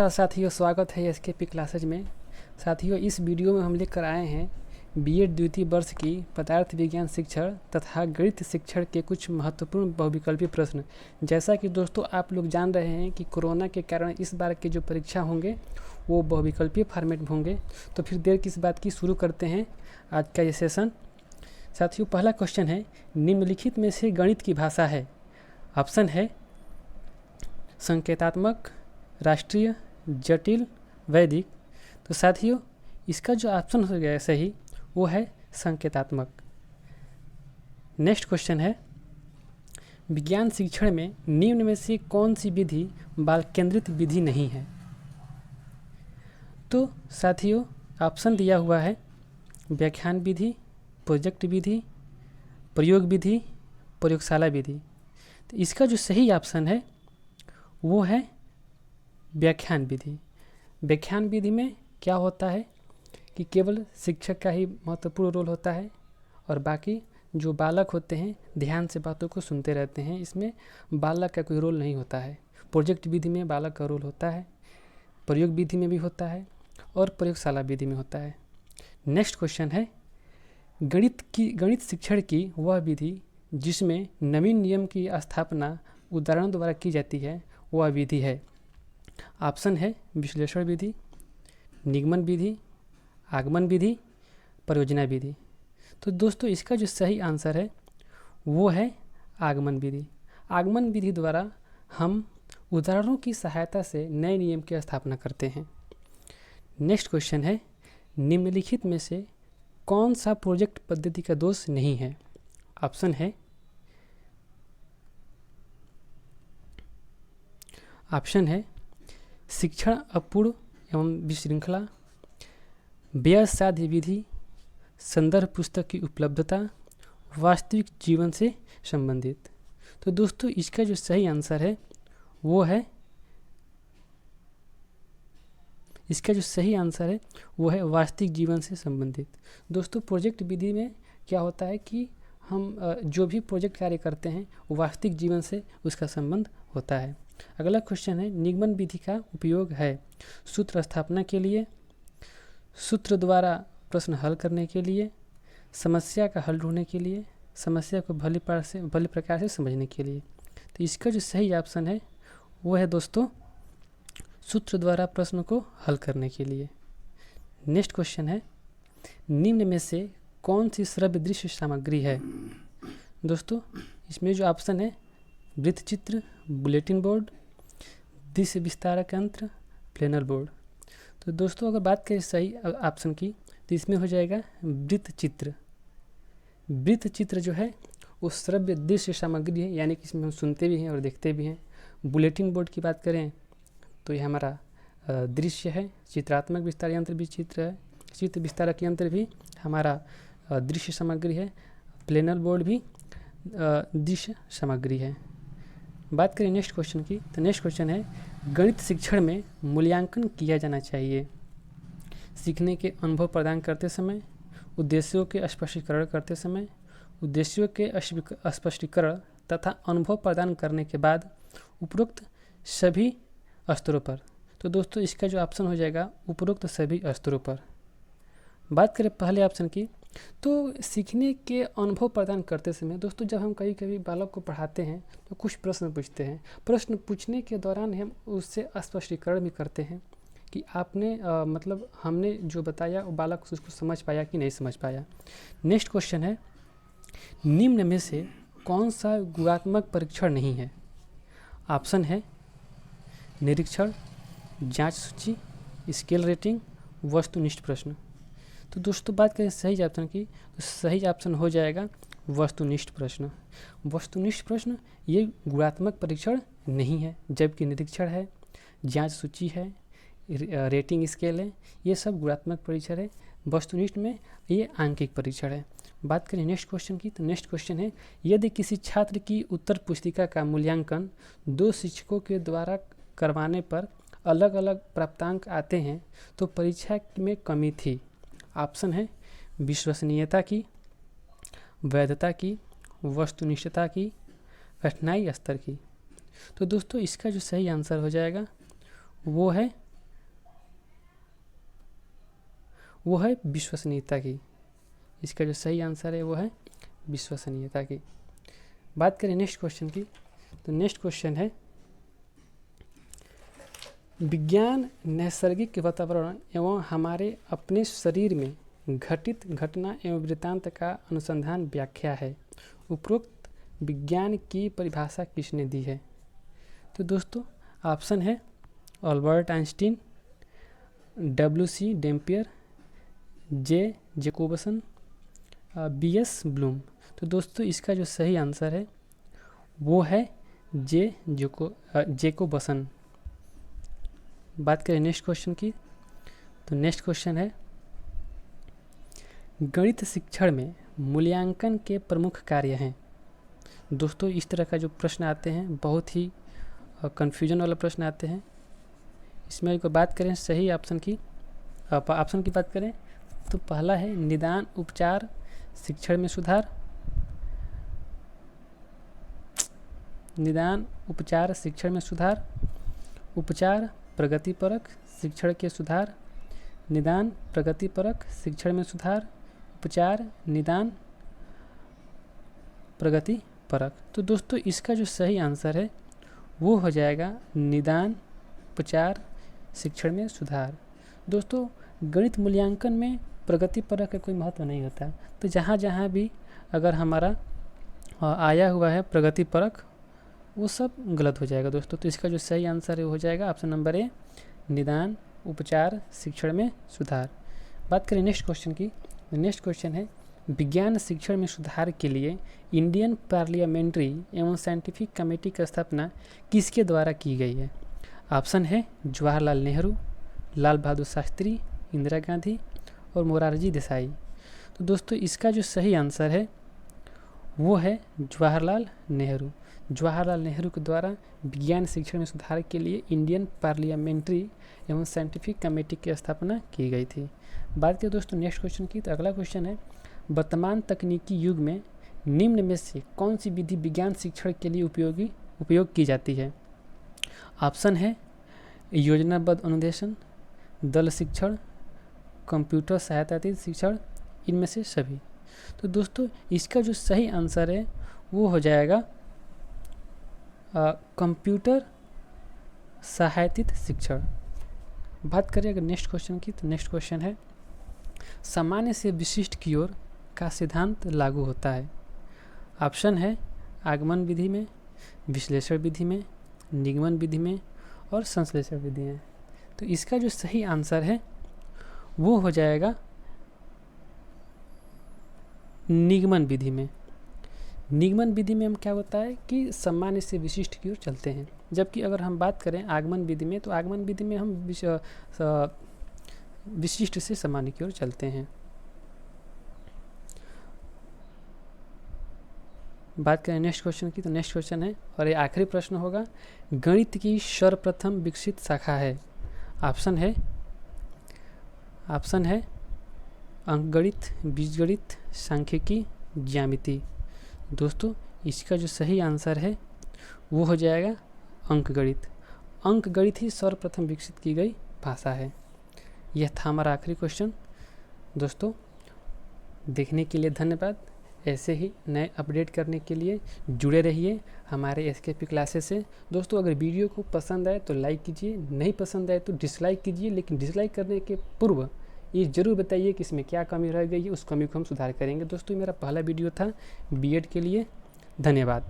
साथियों, स्वागत है एसकेपी क्लासेज में। साथियों, इस वीडियो में हम लेकर आए हैं बीएड द्वितीय वर्ष की पदार्थ विज्ञान शिक्षण तथा गणित शिक्षण के कुछ महत्वपूर्ण बहुविकल्पी प्रश्न। जैसा कि दोस्तों आप लोग जान रहे हैं कि कोरोना के कारण इस बार के जो परीक्षा होंगे वो बहुविकल्पीय फॉर्मेट में होंगे। तो फिर देर किस बात की, शुरू करते हैं आज का ये सेशन। साथियों, पहला क्वेश्चन है, निम्नलिखित में से गणित की भाषा है? ऑप्शन है संकेतात्मक, राष्ट्रीय, जटिल, वैदिक। तो साथियों, इसका जो ऑप्शन हो गया सही वो है संकेतात्मक। नेक्स्ट क्वेश्चन है, विज्ञान शिक्षण में निम्न में से कौन सी विधि बाल केंद्रित विधि नहीं है? तो साथियों, ऑप्शन दिया हुआ है व्याख्यान विधि, प्रोजेक्ट विधि, प्रयोग विधि, प्रयोगशाला विधि। तो इसका जो सही ऑप्शन है वो है व्याख्यान विधि। व्याख्यान विधि में क्या होता है कि केवल शिक्षक का ही महत्वपूर्ण रोल होता है और बाकी जो बालक होते हैं ध्यान से बातों को सुनते रहते हैं। इसमें बालक का कोई रोल नहीं होता है। प्रोजेक्ट विधि में बालक का रोल होता है, प्रयोग विधि में भी होता है और प्रयोगशाला विधि में होता है। नेक्स्ट क्वेश्चन है, गणित शिक्षण की वह विधि जिसमें नवीन नियम की स्थापना उदाहरण द्वारा की जाती है वह विधि है? ऑप्शन है विश्लेषण विधि, निगमन विधि, आगमन विधि, परियोजना विधि। तो दोस्तों, इसका जो सही आंसर है वो है आगमन विधि। आगमन विधि द्वारा हम उदाहरणों की सहायता से नए नियम की स्थापना करते हैं। नेक्स्ट क्वेश्चन है, निम्नलिखित में से कौन सा प्रोजेक्ट पद्धति का दोष नहीं है? ऑप्शन है शिक्षण अपूर्ण एवं विशृंखला, व्यय साध्य विधि, संदर्भ पुस्तक की उपलब्धता, वास्तविक जीवन से संबंधित। तो दोस्तों, इसका जो सही आंसर है वो है वास्तविक जीवन से संबंधित। दोस्तों, प्रोजेक्ट विधि में क्या होता है कि हम जो भी प्रोजेक्ट कार्य करते हैं वो वास्तविक जीवन से उसका संबंध होता है। अगला क्वेश्चन है, निगमन विधि का उपयोग है सूत्र स्थापना के लिए, सूत्र द्वारा प्रश्न हल करने के लिए, समस्या का हल ढूंढने के लिए, समस्या को भली प्रकार से समझने के लिए। तो इसका जो सही ऑप्शन है वो है दोस्तों सूत्र द्वारा प्रश्न को हल करने के लिए। नेक्स्ट क्वेश्चन है, निम्न में से कौन सी श्रव्य दृश्य सामग्री है? दोस्तों, इसमें जो ऑप्शन है वृत्त चित्र, बुलेटिन बोर्ड, दृश्य विस्तारक यंत्र, प्लेनर बोर्ड। तो दोस्तों, अगर बात करें सही ऑप्शन की तो इसमें हो जाएगा वृत्त चित्र। वृत्त चित्र जो है वो श्रव्य दृश्य सामग्री है, यानी कि इसमें हम सुनते भी हैं और देखते भी हैं। बुलेटिन बोर्ड की बात करें तो ये हमारा दृश्य है। चित्रात्मक विस्तार यंत्र भी चित्र है, चित्र विस्तारक यंत्र भी हमारा दृश्य सामग्री है। प्लेनर बोर्ड भी दृश्य सामग्री है। बात करें नेक्स्ट क्वेश्चन की तो नेक्स्ट क्वेश्चन है, गणित शिक्षण में मूल्यांकन किया जाना चाहिए सीखने के अनुभव प्रदान करते समय, उद्देश्यों के स्पष्टीकरण करते समय, उद्देश्यों के स्पष्टीकरण तथा अनुभव प्रदान करने के बाद, उपरोक्त सभी स्तरों पर। तो दोस्तों, इसका जो ऑप्शन हो जाएगा उपरोक्त सभी स्तरों पर। बात करें पहले ऑप्शन की तो सीखने के अनुभव प्रदान करते समय दोस्तों, जब हम कभी कभी बालक को पढ़ाते हैं तो कुछ प्रश्न पूछते हैं। प्रश्न पूछने के दौरान हम उससे स्पष्टीकरण भी करते हैं कि आपने मतलब हमने जो बताया वो बालक उसको समझ पाया कि नहीं समझ पाया। नेक्स्ट क्वेश्चन है, निम्न में से कौन सा गुणात्मक परीक्षण नहीं है? ऑप्शन है निरीक्षण, जांच सूची, स्केल रेटिंग, वस्तुनिष्ठ प्रश्न। तो दोस्तों, बात करें सही ऑप्शन की तो सही ऑप्शन हो जाएगा वस्तुनिष्ठ प्रश्न। वस्तुनिष्ठ प्रश्न ये गुणात्मक परीक्षण नहीं है, जबकि निरीक्षण है, जांच सूची है, रेटिंग स्केल है, ये सब गुणात्मक परीक्षण है। वस्तुनिष्ठ में ये आंकिक परीक्षण है। बात करें नेक्स्ट क्वेश्चन की तो नेक्स्ट क्वेश्चन है, यदि किसी छात्र की उत्तर पुस्तिका का मूल्यांकन 2 शिक्षकों के द्वारा करवाने पर अलग अलग प्राप्तांक आते हैं तो परीक्षा में कमी थी। ऑप्शन है विश्वसनीयता की, वैधता की, वस्तुनिष्ठता की, कठिनाई स्तर की। तो दोस्तों, इसका जो सही आंसर हो जाएगा वो है वो है विश्वसनीयता की। इसका जो सही आंसर है वो है विश्वसनीयता की। बात करें नेक्स्ट क्वेश्चन की, तो नेक्स्ट क्वेश्चन है विज्ञान नैसर्गिक वातावरण एवं हमारे अपने शरीर में घटित घटना एवं वृत्तांत का अनुसंधान व्याख्या है। उपरोक्त विज्ञान की परिभाषा किसने दी है? तो दोस्तों ऑप्शन है अल्बर्ट आइंस्टीन, W.C. डेम्पियर, जे जैकोबसन, B.S. ब्लूम। तो दोस्तों इसका जो सही आंसर है वो है जैकोबसन। बात करें नेक्स्ट क्वेश्चन की, तो नेक्स्ट क्वेश्चन है गणित शिक्षण में मूल्यांकन के प्रमुख कार्य हैं। दोस्तों इस तरह का जो प्रश्न आते हैं बहुत ही कन्फ्यूजन वाला प्रश्न आते हैं। इसमें अगर बात करें सही ऑप्शन की बात करें तो पहला है निदान उपचार शिक्षण में सुधार, निदान उपचार शिक्षण में सुधार, उपचार प्रगतिपरक शिक्षण के सुधार, निदान प्रगतिपरक शिक्षण में सुधार, उपचार निदान प्रगतिपरक। तो दोस्तों इसका जो सही आंसर है वो हो जाएगा निदान उपचार शिक्षण में सुधार। दोस्तों गणित मूल्यांकन में प्रगतिपरक का कोई महत्व नहीं होता, तो जहाँ जहाँ भी अगर हमारा आया हुआ है प्रगतिपरक वो सब गलत हो जाएगा दोस्तों। तो इसका जो सही आंसर है वो हो जाएगा ऑप्शन नंबर ए निदान उपचार शिक्षण में सुधार। बात करें नेक्स्ट क्वेश्चन की, नेक्स्ट क्वेश्चन है विज्ञान शिक्षण में सुधार के लिए इंडियन पार्लियामेंट्री एवं साइंटिफिक कमेटी की स्थापना किसके द्वारा की गई है? ऑप्शन है जवाहरलाल नेहरू, लाल बहादुर शास्त्री, इंदिरा गांधी और मोरारजी देसाई। तो दोस्तों इसका जो सही आंसर है वो है जवाहरलाल नेहरू। जवाहरलाल नेहरू के द्वारा विज्ञान शिक्षण में सुधार के लिए इंडियन पार्लियामेंट्री एवं साइंटिफिक कमेटी की स्थापना की गई थी। बात करें दोस्तों नेक्स्ट क्वेश्चन की, तो अगला क्वेश्चन है वर्तमान तकनीकी युग में निम्न में से कौन सी विधि विज्ञान शिक्षण के लिए उपयोग की जाती है? ऑप्शन है योजनाबद्ध अनुदेशन, दल शिक्षण, कंप्यूटर सहायतातीत शिक्षण, इनमें से सभी। तो दोस्तों इसका जो सही आंसर है वो हो जाएगा कंप्यूटर सहायतित शिक्षण। बात करें अगर नेक्स्ट क्वेश्चन की, तो नेक्स्ट क्वेश्चन है सामान्य से विशिष्ट की ओर का सिद्धांत लागू होता है। ऑप्शन है आगमन विधि में, विश्लेषण विधि में, निगमन विधि में और संश्लेषण विधि में। तो इसका जो सही आंसर है वो हो जाएगा निगमन विधि में। निगमन विधि में हम क्या होता है कि सामान्य से विशिष्ट की ओर चलते हैं, जबकि अगर हम बात करें आगमन विधि में तो आगमन विधि में हम विशिष्ट से सामान्य की ओर चलते हैं। बात करें नेक्स्ट क्वेश्चन की, तो नेक्स्ट क्वेश्चन है और ये आखिरी प्रश्न होगा गणित की सर्वप्रथम विकसित शाखा है। ऑप्शन है अंकगणित, बीजगणित, सांख्यिकी, ज्यामिति। दोस्तों इसका जो सही आंसर है वो हो जाएगा अंकगणित। अंकगणित ही सर्वप्रथम विकसित की गई भाषा है। यह था हमारा आखिरी क्वेश्चन। दोस्तों देखने के लिए धन्यवाद। ऐसे ही नए अपडेट करने के लिए जुड़े रहिए हमारे एसकेपी क्लासेस से। दोस्तों अगर वीडियो को पसंद आए तो लाइक कीजिए, नहीं पसंद आए तो डिसलाइक कीजिए, लेकिन डिसलाइक करने के पूर्व ये ज़रूर बताइए कि इसमें क्या कमी रह गई है, उस कमी को हम सुधार करेंगे। दोस्तों मेरा पहला वीडियो था बीएड के लिए। धन्यवाद।